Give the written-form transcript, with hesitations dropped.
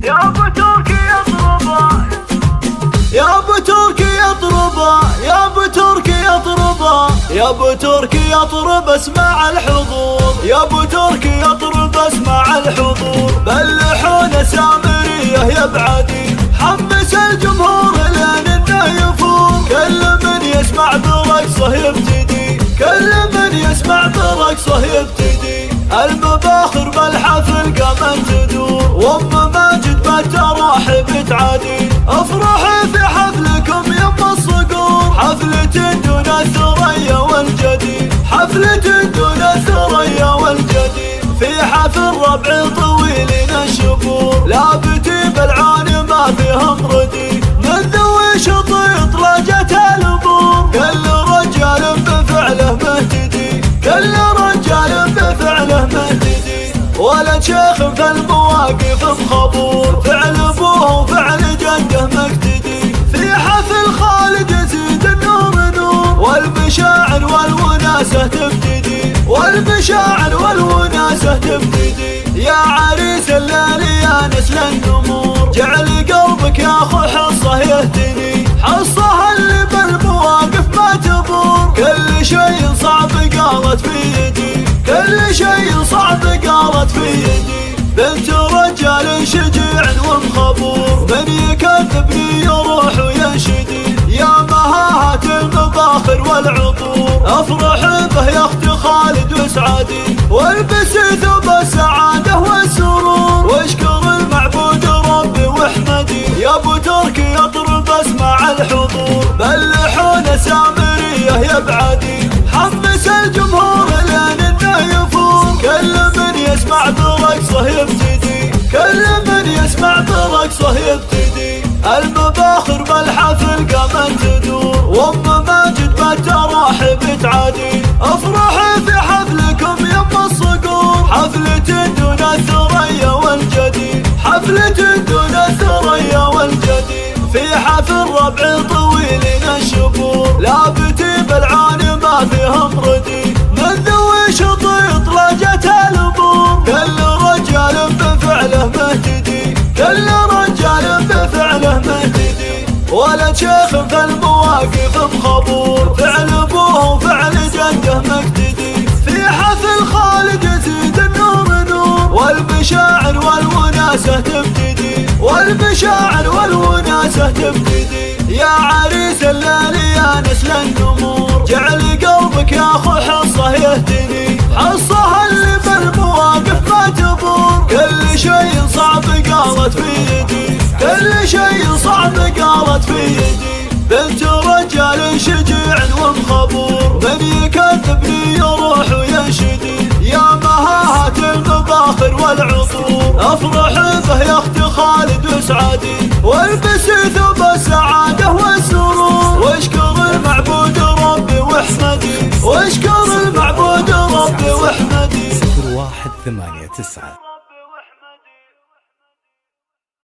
يا ابو تركي اضربه، يا ابو تركي اضربه، يا ابو تركي اضربه، يا ابو تركي اضرب اسمع الحضور، يا ابو تركي اضرب اسمع الحضور. بلحونا سامريه يا بعدي، حمس الجمهور لين انه يفور. كل من يسمع برقصه يبتدي، كل من يسمع برقصه يبتدي. المباخر بالحفل قامت تدور، وام ماجد بالتراحب تعادي. افرحي في حفلكم يم الصقور، حفلة دون الثريا والجدي، حفلة دون الثريا والجدي. في حفل ربع طويلين الشبور، لابتي بالعون ما فيهم ردي. من ذوي شطيط لجت البور، كل رجال بفعله مهتدي، كل رجال بفعله مهتدي. ولد شيخ في المواقف مخبور، فعل ابوه وفعل جده مقتدي. في حفل خالد يزيد النور نور، والمشاعر والوناسه تبتدي، والمشاعر والوناسه تبتدي. يا عريس الليل يا نسل النمور، جعل قلبك يا اخو حصه يهتني، حصه اللي بالمواقف ما تبور. كل شيء صعب قالت في يدي، كل شيء صعب قالت في يدي. بنت رجال شجيع ومخبور، من يكذبني يروح وينشدي. يا مهاهة المباخر والعطور، افرح به يا اختي خالد واسعدي، والبسي ثوب السعاده والسرور. واشكر المعبود ربي واحمدي، يا ابو تركي اضرب اسمع الحضور. بلحونا سامريه يا بعدي، حمس الجمهور لين انه يفور. كل من يسمع برقصه يبتدي، كل من يسمع برقصه يبتدي. المباخر بالحفل قامت تدور، وام ماجد بالتراحب تعادي. افرحي في حفلكم يم الصقور، حفلة دون الثريا والجدي، حفلة دون الثريا والجدي. في حفل ربع طويلين الشبور، لابتي بالعون ما فيهم ردي. من ذوي شطيط لجت البور، كل رجال بفعله مهتدي، كل رجال بفعله مهتدي. ولد شيخ في المواقف مخبور، فعل ابوه وفعل جده مقتدي. في حفل خالد يزيد النور نور، والمشاعر والوناسه تبتدي، والمشاعر والوناسه تبتدي. يا عريس الليل يا نسل النمور، جعل قلبك يا اخو حصه يهتني، حصه اللي بالمواقف ما تبور. كل شيء صعب قالت في يدي، كل شيء صعب قالت في يدي. بنت رجال شجيع ومخبور، من يكذبني يروح وينشدي. يا مهاهة المباخر والعطور، افرح به يا اختي خالد واسعدي، والبسي ثوب السعاده والسرور. واشكر المعبود ربي واحمدي، واشكر المعبود ربي واحمدي. 0189